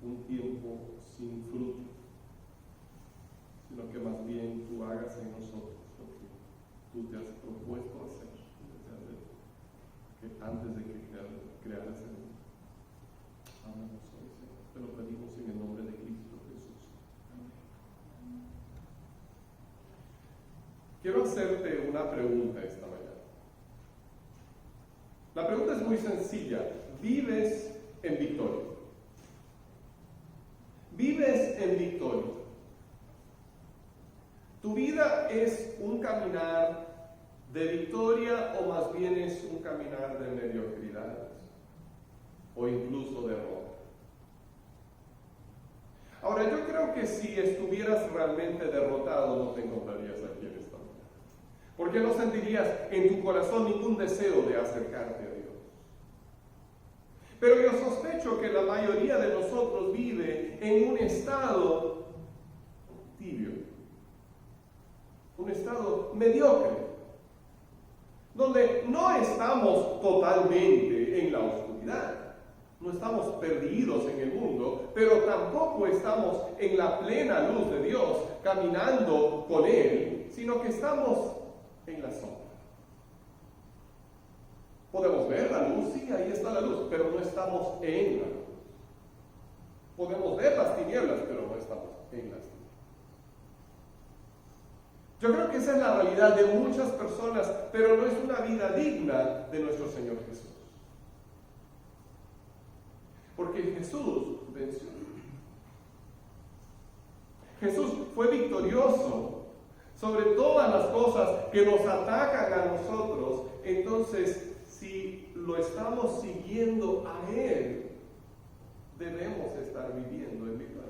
un tiempo sin fruto, sino que más bien tú hagas en nosotros lo que tú te has propuesto hacer desde antes de que crearas el mundo. Amamos hoy, Señor. Te lo pedimos en el nombre de Cristo Jesús. Amén. Quiero hacerte una pregunta esta mañana. La pregunta es muy sencilla. ¿Vives en victoria? ¿Vives en victoria? ¿Tu vida es un caminar de victoria o más bien es un caminar de mediocridad o incluso de derrota? Ahora, yo creo que si estuvieras realmente derrotado no te encontrarías aquí en esta mañana, porque no sentirías en tu corazón ningún deseo de acercarte a Dios. Pero yo sospecho que la mayoría de nosotros vive en un estado tibio, un estado mediocre, donde no estamos totalmente en la oscuridad, no estamos perdidos en el mundo, pero tampoco estamos en la plena luz de Dios, caminando con Él, sino que estamos en la sombra. Podemos ver la luz, sí, ahí está la luz, pero no estamos en la luz. Podemos ver las tinieblas, pero no estamos en las tinieblas. Yo creo que esa es la realidad de muchas personas, pero no es una vida digna de nuestro Señor Jesús. Porque Jesús venció. Jesús fue victorioso sobre todas las cosas que nos atacan a nosotros. Entonces, si lo estamos siguiendo a Él, debemos estar viviendo en victoria.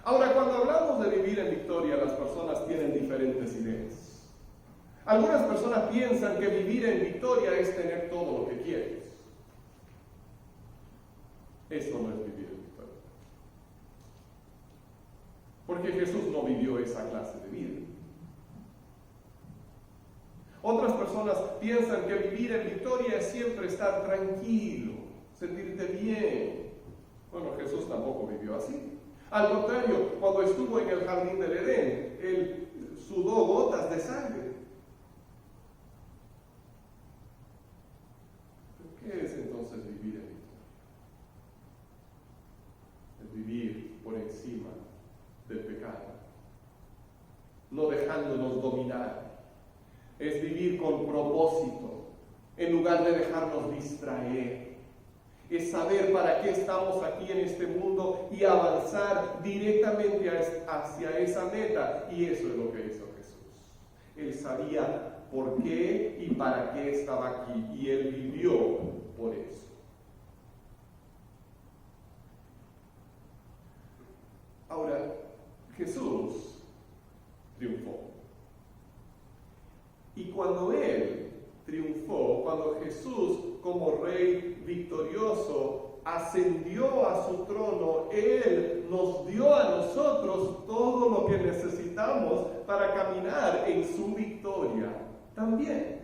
Ahora, cuando hablamos de vivir en victoria, las personas tienen diferentes ideas. Algunas personas piensan que vivir en victoria es tener todo lo que quieres. Eso no es vivir en victoria. Porque Jesús no vivió esa clase de vida. Otras personas piensan que vivir en victoria es siempre estar tranquilo, sentirte bien. Bueno, Jesús tampoco vivió así. Al contrario, cuando estuvo en el jardín del Edén, Él sudó gotas de sangre. ¿Qué es entonces vivir en victoria? Es vivir por encima del pecado, no dejándonos dominar. Es vivir con propósito, en lugar de dejarnos distraer. Es saber para qué estamos aquí en este mundo y avanzar directamente hacia esa meta. Y eso es lo que hizo Jesús. Él sabía por qué y para qué estaba aquí. Y Él vivió por eso. Ahora, Jesús triunfó. Y cuando Él triunfó, cuando Jesús como Rey victorioso ascendió a su trono, Él nos dio a nosotros todo lo que necesitamos para caminar en su victoria también.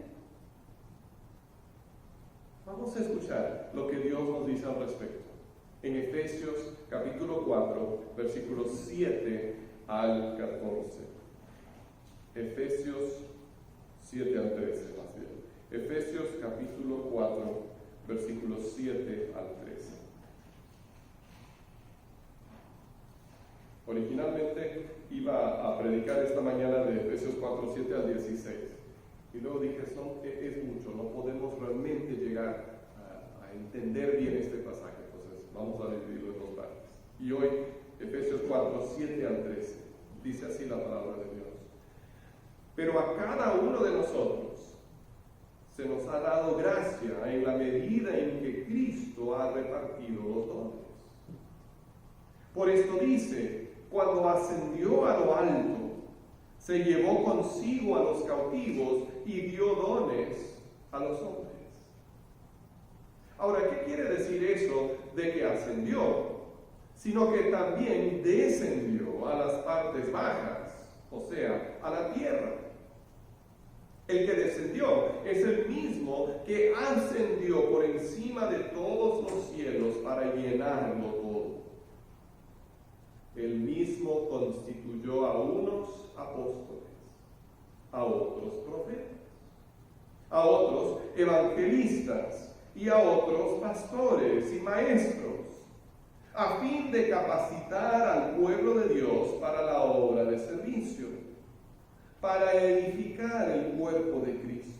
Vamos a escuchar lo que Dios nos dice al respecto. En Efesios capítulo 4, versículos 7 al 14. Efesios 7 al 13, más bien. Efesios capítulo 4, versículos 7 al 13. Originalmente iba a predicar esta mañana de Efesios 4, 7 al 16. Y luego dije, es mucho, no podemos realmente llegar a entender bien este pasaje. Entonces vamos a dividirlo en dos partes. Y hoy, Efesios 4, 7 al 13. Dice así la palabra de Dios. Pero a cada uno de nosotros se nos ha dado gracia en la medida en que Cristo ha repartido los dones. Por esto dice, cuando ascendió a lo alto, se llevó consigo a los cautivos y dio dones a los hombres. Ahora, ¿qué quiere decir eso de que ascendió? Sino que también descendió a las partes bajas, o sea, a la tierra. El que descendió es el mismo que ascendió subió por encima de todos los cielos para llenarlo todo. Él mismo constituyó a unos apóstoles, a otros profetas, a otros evangelistas y a otros pastores y maestros, a fin de capacitar al pueblo de Dios para la obra de servicio, para edificar el cuerpo de Cristo.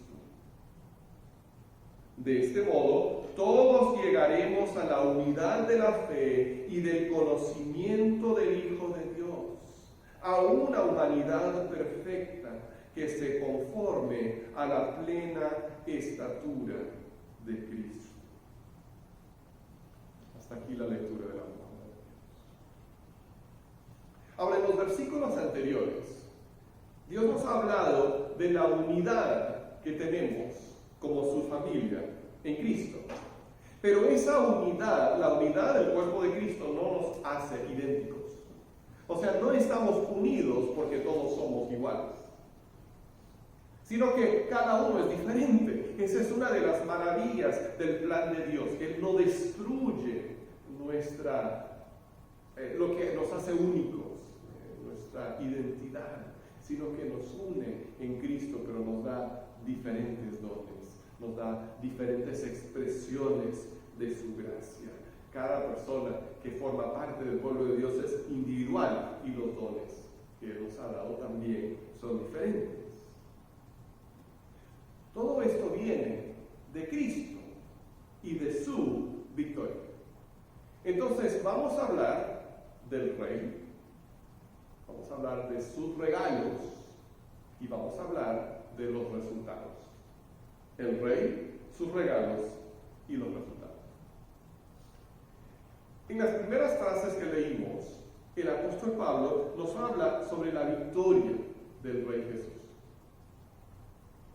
De este modo, todos llegaremos a la unidad de la fe y del conocimiento del Hijo de Dios, a una humanidad perfecta que se conforme a la plena estatura de Cristo. Hasta aquí la lectura de la palabra de Dios. Ahora, en los versículos anteriores, Dios nos ha hablado de la unidad que tenemos como su familia en Cristo. Pero esa unidad, la unidad del cuerpo de Cristo, no nos hace idénticos. O sea, no estamos unidos porque todos somos iguales, sino que cada uno es diferente. Esa es una de las maravillas del plan de Dios, que Él no destruye lo que nos hace únicos, nuestra identidad, sino que nos une en Cristo, pero nos da diferentes dones, nos da diferentes expresiones de su gracia. Cada persona que forma parte del pueblo de Dios es individual y los dones que Él nos ha dado también son diferentes. Todo esto viene de Cristo y de su victoria. Entonces vamos a hablar del Rey, vamos a hablar de sus regalos y vamos a hablar de los resultados. El Rey, sus regalos y los resultados. En las primeras frases que leímos, el apóstol Pablo nos habla sobre la victoria del Rey Jesús.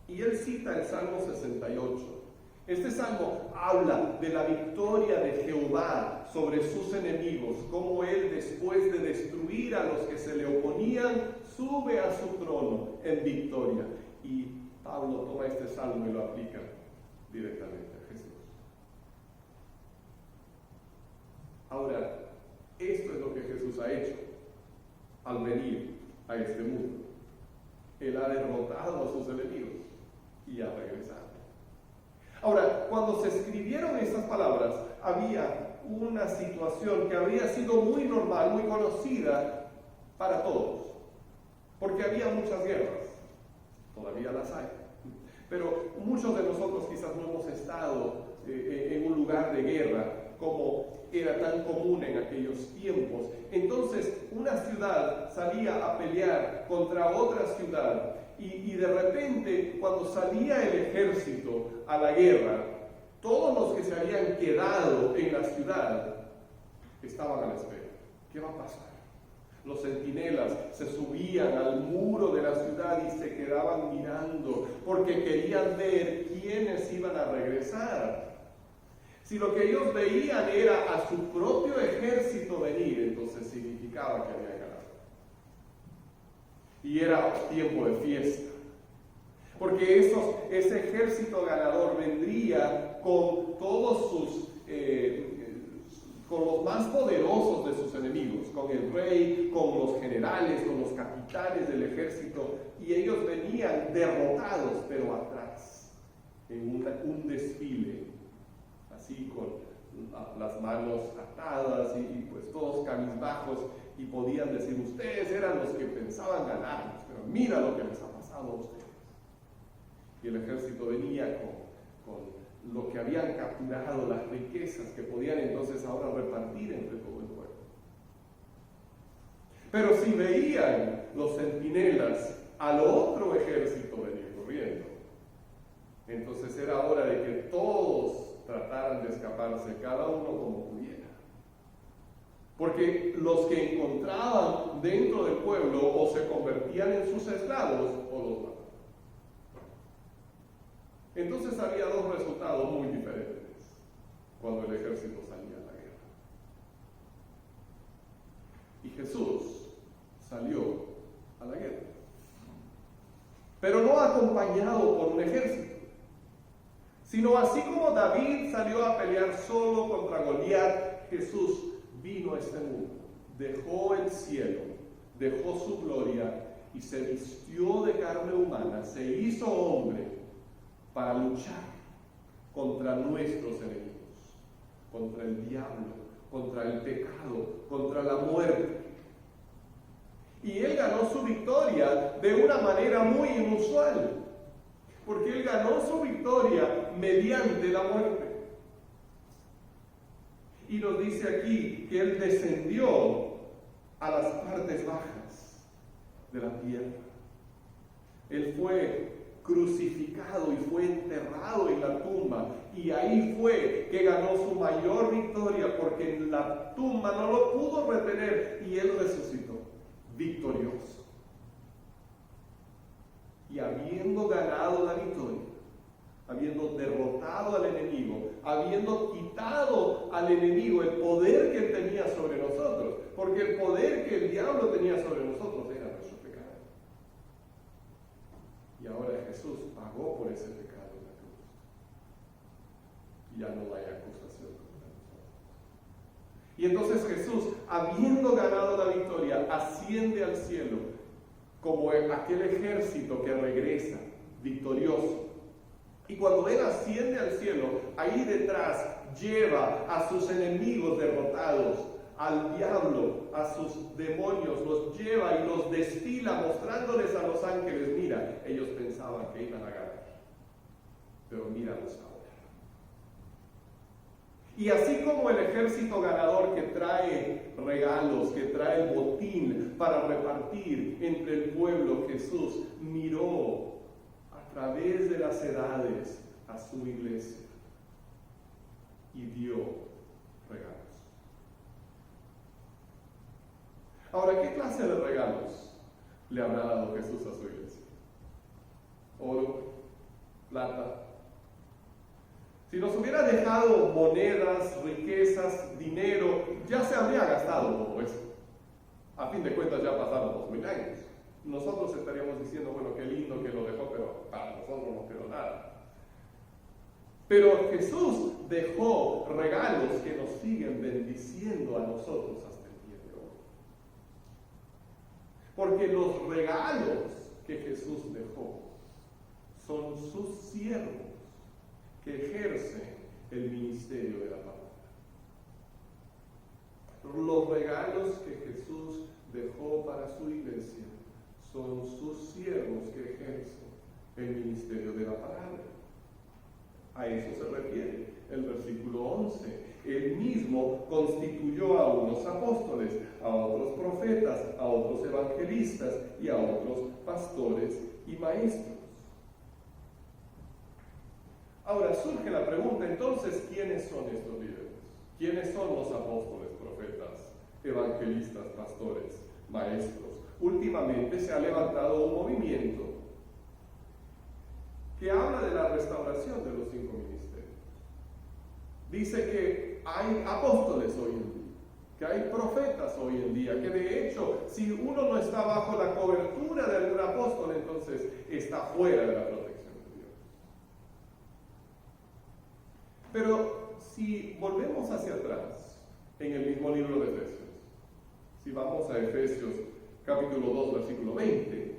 Y él cita el Salmo 68. Este salmo habla de la victoria de Jehová sobre sus enemigos, cómo él, después de destruir a los que se le oponían, sube a su trono en victoria. Y Pablo toma este salmo y lo aplica directamente a Jesús. Ahora, esto es lo que Jesús ha hecho al venir a este mundo. Él ha derrotado a sus enemigos y ha regresado. Ahora, cuando se escribieron estas palabras, había una situación que había sido muy normal, muy conocida para todos, porque había muchas guerras, todavía las hay, pero muchos de nosotros quizás no hemos estado en un lugar de guerra como era tan común en aquellos tiempos. Entonces, una ciudad salía a pelear contra otra ciudad y de repente, cuando salía el ejército a la guerra, todos los que se habían quedado en la ciudad estaban a la espera. ¿Qué va a pasar? Los centinelas se subían al muro de la ciudad y se quedaban mirando porque querían ver quiénes iban a regresar. Si lo que ellos veían era a su propio ejército venir, entonces significaba que habían ganado. Y era tiempo de fiesta. Porque ese ejército ganador vendría con todos con los más poderosos de sus enemigos, con el rey, con los generales, con los capitanes del ejército, y ellos venían derrotados, pero atrás, en un desfile, así con las manos atadas y pues todos cabizbajos, y podían decir: ustedes eran los que pensaban ganarnos, pero mira lo que les ha pasado a ustedes. Y el ejército venía con lo que habían capturado, las riquezas que podían entonces ahora repartir entre todo el pueblo. Pero si veían los centinelas al otro ejército venir corriendo, entonces era hora de que todos trataran de escaparse, cada uno como pudiera. Porque los que encontraban dentro del pueblo o se convertían en sus esclavos o los mataban. Entonces había dos resultados muy diferentes cuando el ejército salía a la guerra. Y Jesús salió a la guerra, pero no acompañado por un ejército, Sino así como David salió a pelear solo contra Goliat, Jesús vino a este mundo, dejó el cielo, dejó su gloria y se vistió de carne humana, se hizo hombre para luchar contra nuestros enemigos, contra el diablo, contra el pecado, contra la muerte. Y Él ganó su victoria de una manera muy inusual, porque Él ganó su victoria mediante la muerte. Y nos dice aquí que Él descendió a las partes bajas de la tierra. Él fue crucificado y fue enterrado en la tumba, y ahí fue que ganó su mayor victoria, porque en la tumba no lo pudo retener y Él resucitó victorioso. Y habiendo ganado la victoria, habiendo derrotado al enemigo, habiendo quitado al enemigo el poder que él tenía sobre nosotros, porque el poder que el diablo tenía sobre nosotros era nuestro pecado. Y ahora Jesús pagó por ese pecado en la cruz. Y ya no hay acusación contra nosotros. Y entonces Jesús, habiendo ganado la victoria, asciende al cielo como aquel ejército que regresa victorioso. Y cuando Él asciende al cielo, ahí detrás lleva a sus enemigos derrotados, al diablo, a sus demonios, los lleva y los destila, mostrándoles a los ángeles: mira, ellos pensaban que iban a ganar, pero míralos ahora. Y así como el ejército ganador que trae regalos, que trae botín para repartir entre el pueblo, Jesús miró a través de las edades a su iglesia y dio regalos. Ahora, ¿qué clase de regalos le habrá dado Jesús a su iglesia? Oro, plata. Si nos hubiera dejado monedas, riquezas, dinero, ya se habría gastado todo eso. A fin de cuentas ya pasaron 2000 años. Nosotros estaríamos diciendo: bueno, qué lindo que lo dejó, pero para nosotros no quedó nada. Pero Jesús dejó regalos que nos siguen bendiciendo a nosotros hasta el día de hoy. Porque los regalos que Jesús dejó son sus siervos que ejercen el ministerio de la palabra. Los regalos que Jesús dejó para su iglesia son sus siervos que ejercen el ministerio de la palabra. A eso se refiere el versículo 11. Él mismo constituyó a unos apóstoles, a otros profetas, a otros evangelistas y a otros pastores y maestros. Ahora surge la pregunta, entonces, ¿quiénes son estos líderes? ¿Quiénes son los apóstoles, profetas, evangelistas, pastores, maestros? Últimamente se ha levantado un movimiento que habla de la restauración de los 5 ministerios. Dice que hay apóstoles hoy en día, que hay profetas hoy en día, que de hecho, si uno no está bajo la cobertura de algún apóstol, entonces está fuera de la protección. Pero si volvemos hacia atrás, en el mismo libro de Efesios, si vamos a Efesios capítulo 2, versículo 20,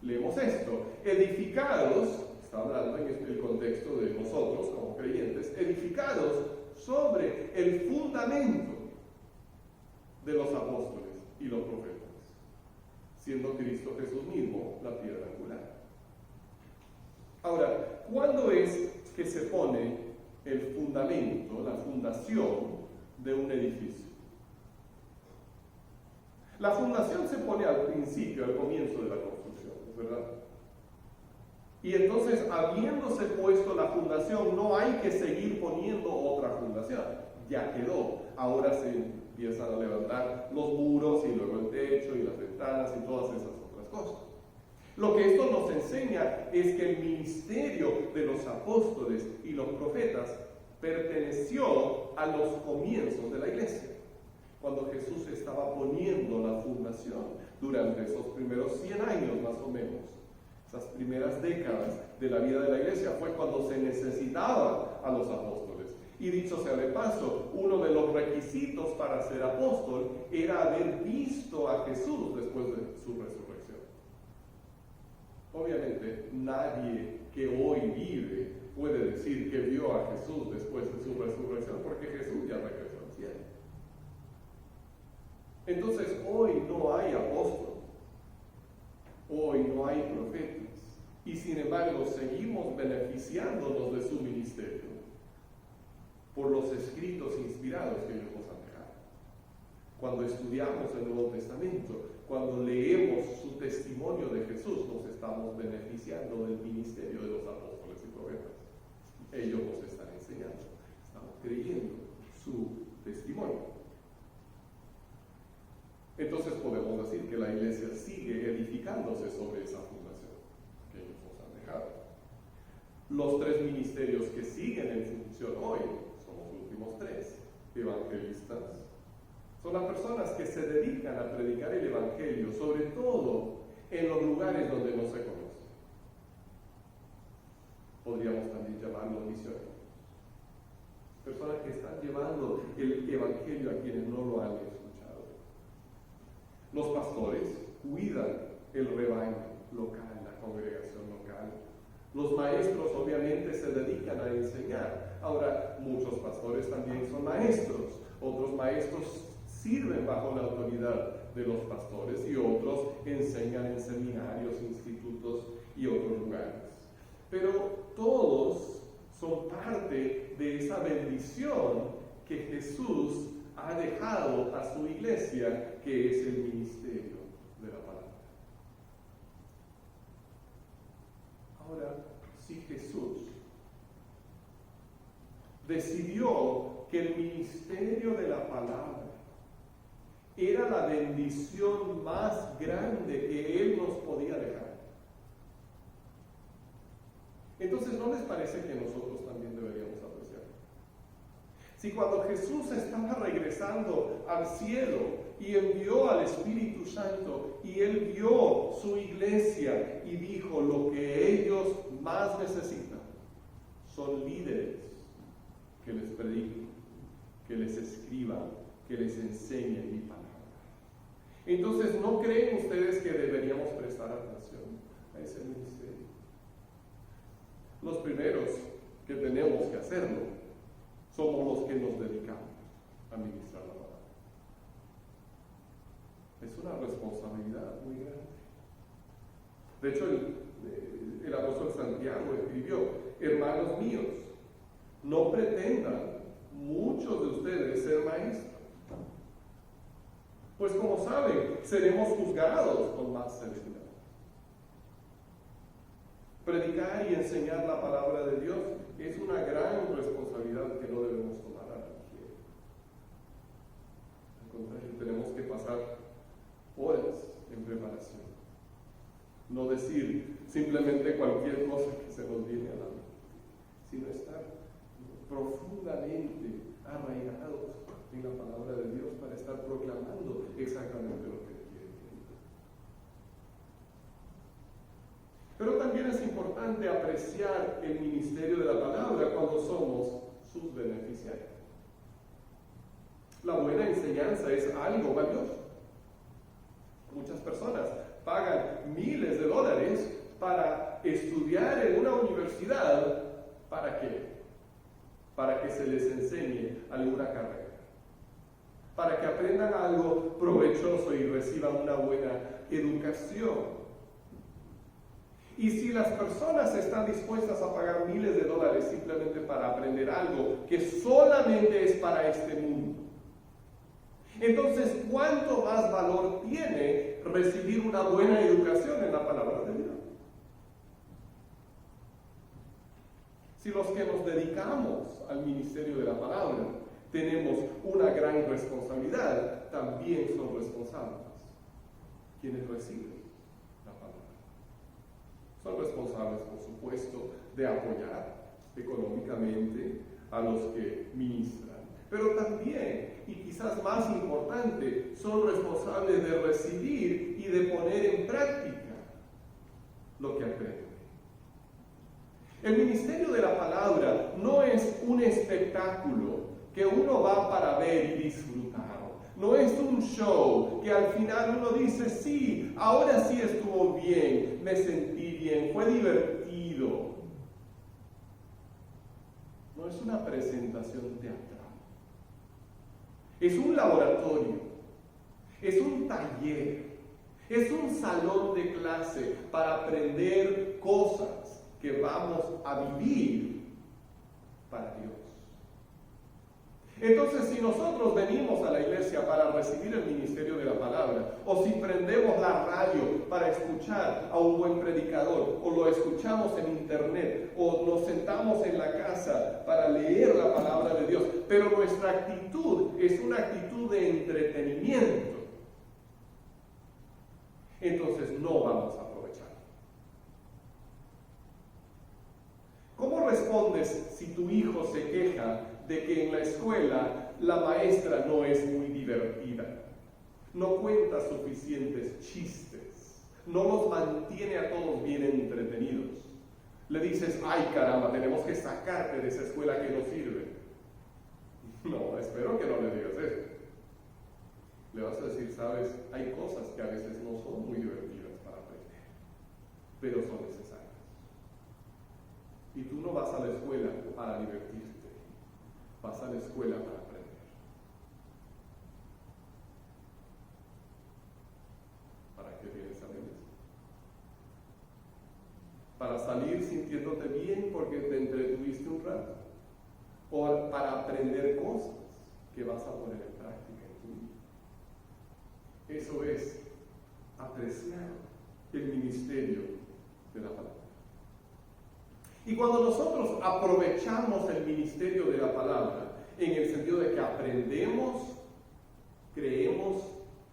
leemos esto: edificados, está hablando en el contexto de nosotros como creyentes, edificados sobre el fundamento de los apóstoles y los profetas, siendo Cristo Jesús mismo la piedra angular. Ahora, ¿cuándo es que se pone el fundamento, la fundación de un edificio? La fundación se pone al principio, al comienzo de la construcción, ¿verdad? Y entonces, habiéndose puesto la fundación, no hay que seguir poniendo otra fundación. Ya quedó. Ahora se empiezan a levantar los muros y luego el techo y las ventanas y todas esas otras cosas. Lo que esto nos enseña es que el ministerio de los apóstoles y los profetas perteneció a los comienzos de la iglesia, cuando Jesús estaba poniendo la fundación durante esos primeros 100 años más o menos. Esas primeras décadas de la vida de la iglesia fue cuando se necesitaba a los apóstoles. Y dicho sea de paso, uno de los requisitos para ser apóstol era haber visto a Jesús después de su resurrección. Obviamente, nadie que hoy vive puede decir que vio a Jesús después de su resurrección, porque Jesús ya regresó al cielo. Entonces, hoy no hay apóstol, hoy no hay profetas, y sin embargo seguimos beneficiándonos de su ministerio por los escritos inspirados que ellos nos han dejado. Cuando estudiamos el Nuevo Testamento, cuando leemos su testimonio de Jesús, nos estamos beneficiando del ministerio de los apóstoles y profetas. Ellos nos están enseñando, estamos creyendo su testimonio. Entonces podemos decir que la iglesia sigue edificándose sobre esa fundación que ellos nos han dejado. Los tres ministerios que siguen en función hoy son los últimos tres: evangelistas. Son las personas que se dedican a predicar el evangelio, sobre todo en los lugares donde no se conoce. Podríamos también llamarlos misioneros. Personas que están llevando el evangelio a quienes no lo han escuchado. Los pastores cuidan el rebaño local, la congregación local. Los maestros obviamente se dedican a enseñar. Ahora, muchos pastores también son maestros. Otros maestros sirven bajo la autoridad de los pastores y otros enseñan en seminarios, institutos y otros lugares. Pero todos son parte de esa bendición que Jesús ha dejado a su iglesia, que es el ministerio de la palabra. Ahora, si Jesús decidió que el ministerio de la palabra era la bendición más grande que Él nos podía dejar, entonces ¿no les parece que nosotros también deberíamos apreciarlo? Si cuando Jesús estaba regresando al cielo y envió al Espíritu Santo y Él vio su iglesia y dijo: lo que ellos más necesitan son líderes que les prediquen, que les escriban, que les enseñen mi palabra. Entonces, ¿no creen ustedes que deberíamos prestar atención a ese ministerio? Los primeros que tenemos que hacerlo somos los que nos dedicamos a ministrar la palabra. Es una responsabilidad muy grande. De hecho, el apóstol Santiago escribió: hermanos míos, no pretendan muchos de ustedes ser maestros, pues como saben, seremos juzgados con más severidad. Predicar y enseñar la palabra de Dios es una gran responsabilidad que no debemos tomar a la ligera. Al contrario, tenemos que pasar horas en preparación. No decir simplemente cualquier cosa que se nos viene a la mente, sino estar profundamente arraigados en la palabra de Dios para estar proclamando exactamente lo que Él quiere. Pero también es importante apreciar el ministerio de la palabra cuando somos sus beneficiarios. La buena enseñanza es algo valioso. Muchas personas pagan miles de dólares para estudiar en una universidad. ¿Para qué? Para que se les enseñe alguna carrera, para que aprendan algo provechoso y reciban una buena educación. Y si las personas están dispuestas a pagar miles de dólares simplemente para aprender algo que solamente es para este mundo, entonces ¿cuánto más valor tiene recibir una buena educación en la palabra de Dios? Si los que nos dedicamos al ministerio de la palabra tenemos una gran responsabilidad, también son responsables quienes reciben la palabra. Son responsables, por supuesto, de apoyar económicamente a los que ministran, pero también, y quizás más importante, son responsables de recibir y de poner en práctica lo que aprende. El ministerio de la palabra no es un espectáculo que uno va para ver y disfrutar. No es un show que al final uno dice, sí, ahora sí estuvo bien, me sentí bien, fue divertido. No es una presentación teatral. Es un laboratorio, es un taller, es un salón de clase para aprender cosas que vamos a vivir para Dios. Entonces, si nosotros venimos a la iglesia para recibir el ministerio de la palabra, o si prendemos la radio para escuchar a un buen predicador, o lo escuchamos en internet, o nos sentamos en la casa para leer la palabra de Dios, pero nuestra actitud es una actitud de entretenimiento, entonces no vamos a aprovechar. ¿Cómo respondes si tu hijo se queja de que en la escuela la maestra no es muy divertida, no cuenta suficientes chistes, no los mantiene a todos bien entretenidos? Le dices, ay caramba, tenemos que sacarte de esa escuela que no sirve. No, espero que no le digas eso. Le vas a decir, sabes, hay cosas que a veces no son muy divertidas para aprender, pero son necesarias. Y tú no vas a la escuela para divertirte. Vas a la escuela para aprender. ¿Para qué vienes a la iglesia? ¿Para salir sintiéndote bien porque te entretuviste un rato? ¿O para aprender cosas que vas a poner en práctica en tu vida? Eso es apreciar el ministerio de la palabra. Y cuando nosotros aprovechamos el ministerio de la palabra, en el sentido de que aprendemos, creemos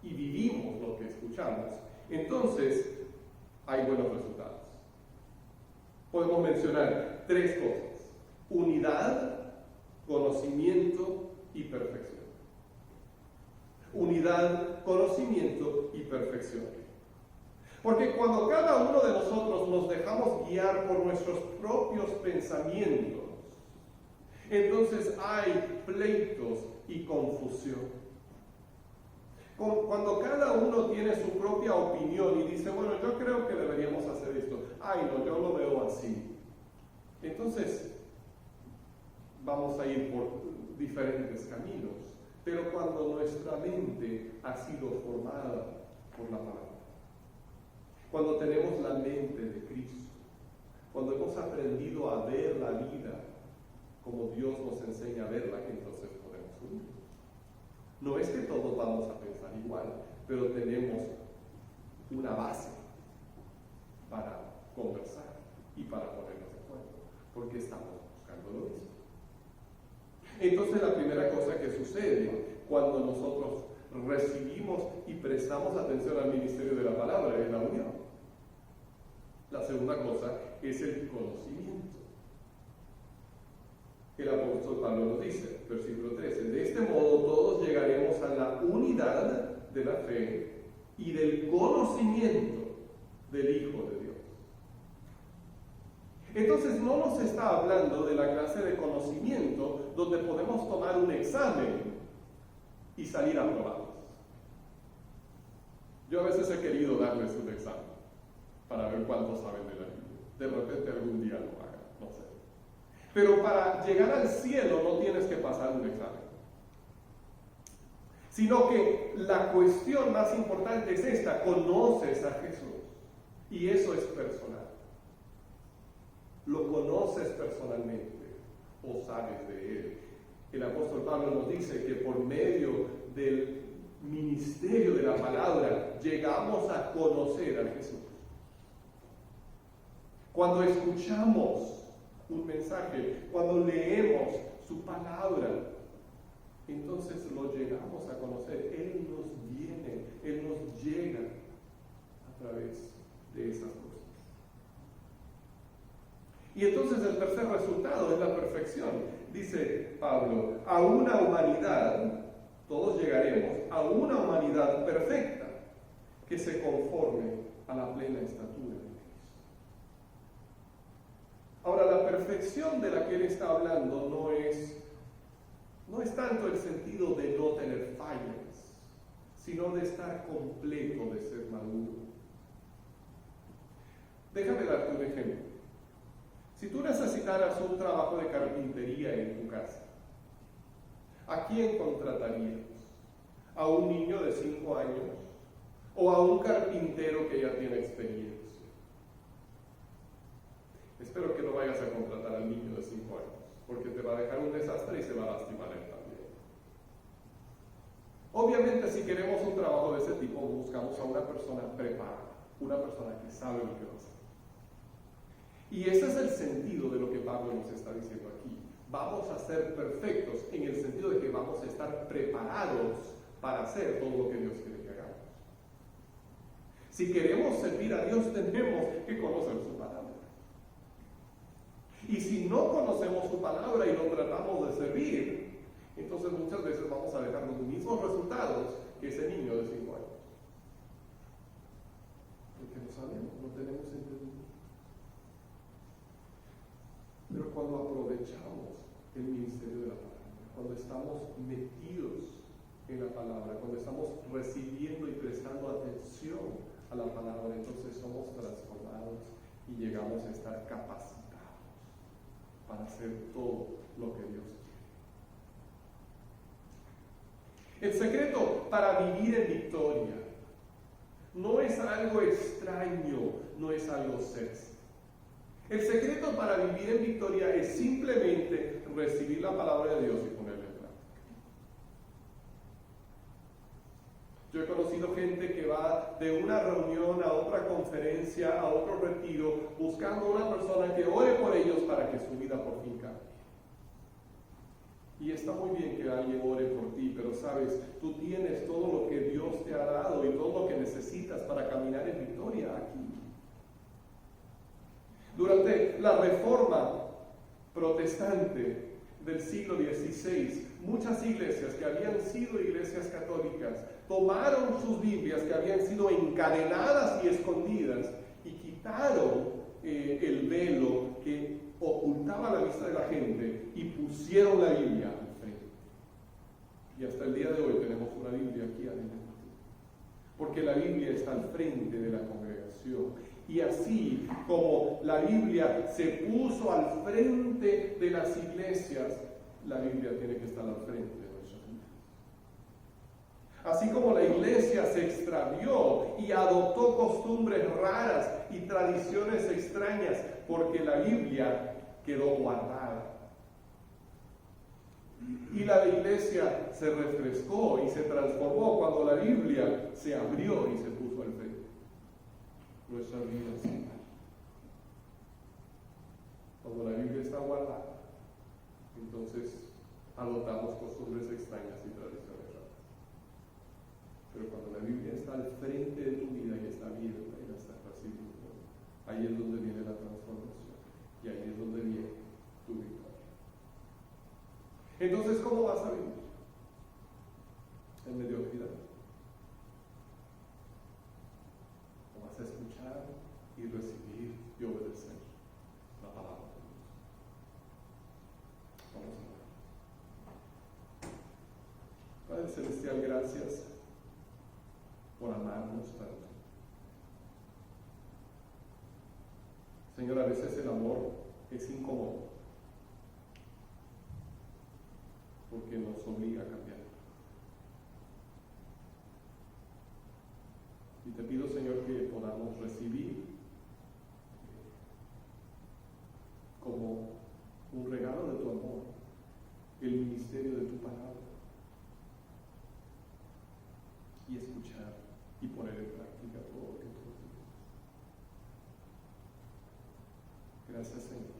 y vivimos lo que escuchamos, entonces hay buenos resultados. Podemos mencionar 3 cosas: unidad, conocimiento y perfección. Unidad, conocimiento y perfección. Porque cuando cada uno de nosotros nos dejamos guiar por nuestros propios pensamientos, entonces hay pleitos y confusión. Cuando cada uno tiene su propia opinión y dice, bueno, yo creo que deberíamos hacer esto, ay no, yo lo veo así, entonces vamos a ir por diferentes caminos. Pero cuando nuestra mente ha sido formada por la palabra, cuando tenemos la mente de Cristo, cuando hemos aprendido a ver la vida como Dios nos enseña a verla, entonces podemos unir. No es que todos vamos a pensar igual, pero tenemos una base para conversar y para ponernos de acuerdo, porque estamos buscando lo mismo. Entonces la primera cosa que sucede cuando nosotros recibimos y prestamos atención al ministerio de la palabra es la unión. La segunda cosa es el conocimiento. El apóstol Pablo nos dice, versículo 13, de este modo todos llegaremos a la unidad de la fe y del conocimiento del Hijo de Dios. Entonces no nos está hablando de la clase de conocimiento donde podemos tomar un examen y salir aprobados. Yo a veces he querido darles un examen para ver cuánto saben de la Biblia. De repente algún día lo hagan, no sé. Pero para llegar al cielo no tienes que pasar un examen. Sino que la cuestión más importante es esta: conoces a Jesús. Y eso es personal. Lo conoces personalmente o sabes de Él. El apóstol Pablo nos dice que por medio del ministerio de la palabra llegamos a conocer a Jesús. Cuando escuchamos un mensaje, cuando leemos su palabra, entonces lo llegamos a conocer. Él nos viene, Él nos llega a través de esas cosas. Y entonces el tercer resultado es la perfección. Dice Pablo, a una humanidad, todos llegaremos a una humanidad perfecta que se conforme a la plena estatura de Cristo. Ahora, la perfección de la que él está hablando no es tanto el sentido de no tener fallas, sino de estar completo, de ser maduro. Déjame darte un ejemplo. Si tú necesitaras un trabajo de carpintería en tu casa, ¿a quién contratarías? ¿A un niño de 5 años? ¿O a un carpintero que ya tiene experiencia? Espero que no vayas a contratar al niño de 5 años, porque te va a dejar un desastre y se va a lastimar él también. Obviamente, si queremos un trabajo de ese tipo, buscamos a una persona preparada, una persona que sabe lo que va a hacer. Y ese es el sentido de lo que Pablo nos está diciendo aquí. Vamos a ser perfectos en el sentido de que vamos a estar preparados para hacer todo lo que Dios quiere que hagamos. Si queremos servir a Dios, tenemos que conocer su palabra. Y si no conocemos su palabra y lo tratamos de servir, entonces muchas veces vamos a dejar los mismos resultados que ese niño de 5 años. Porque no sabemos, no tenemos entendimiento. Pero cuando aprovechamos el ministerio de la palabra, cuando estamos metidos en la palabra, cuando estamos recibiendo y prestando atención a la palabra, entonces somos transformados y llegamos a estar capacitados para hacer todo lo que Dios quiere. El secreto para vivir en victoria no es algo extraño, no es algo sexy. El secreto para vivir en victoria es simplemente recibir la palabra de Dios y ponerla en práctica. Yo he conocido gente que va de una reunión a otra conferencia, a otro retiro, buscando una persona que ore por ellos para que su vida por fin cambie. Y está muy bien que alguien ore por ti, pero sabes, tú tienes todo lo que Dios te ha dado y todo lo que necesitas para caminar en victoria aquí. Durante la Reforma protestante del siglo XVI, muchas iglesias que habían sido iglesias católicas tomaron sus Biblias que habían sido encadenadas y escondidas y quitaron el velo que ocultaba la vista de la gente y pusieron la Biblia al frente. Y hasta el día de hoy tenemos una Biblia aquí adentro, porque la Biblia está al frente de la congregación. Y así como la Biblia se puso al frente de las iglesias, la Biblia tiene que estar al frente de nuestras vidas. Así como la iglesia se extravió y adoptó costumbres raras y tradiciones extrañas, porque la Biblia quedó guardada. Y la iglesia se refrescó y se transformó cuando la Biblia se abrió y se puso al frente. Nuestra vida es igual. Cuando la Biblia está guardada, entonces adoptamos costumbres extrañas y tradiciones raras. Pero cuando la Biblia está al frente de tu vida y está abierta y la estás recibiendo, ahí es donde viene la transformación y ahí es donde viene tu victoria. Entonces, ¿cómo vas a vivir? En mediocridad. ¿O vas a escuchar y recibir y obedecer la palabra de Dios? Vamos a orar. Padre Celestial, gracias por amarnos tanto. Señor, a veces el amor es incómodo porque nos obliga a cambiar. Y te pido, Señor, que podamos recibir como un regalo de tu amor el ministerio de tu palabra y escuchar y poner en práctica todo lo que tú nos dices. Gracias, Señor.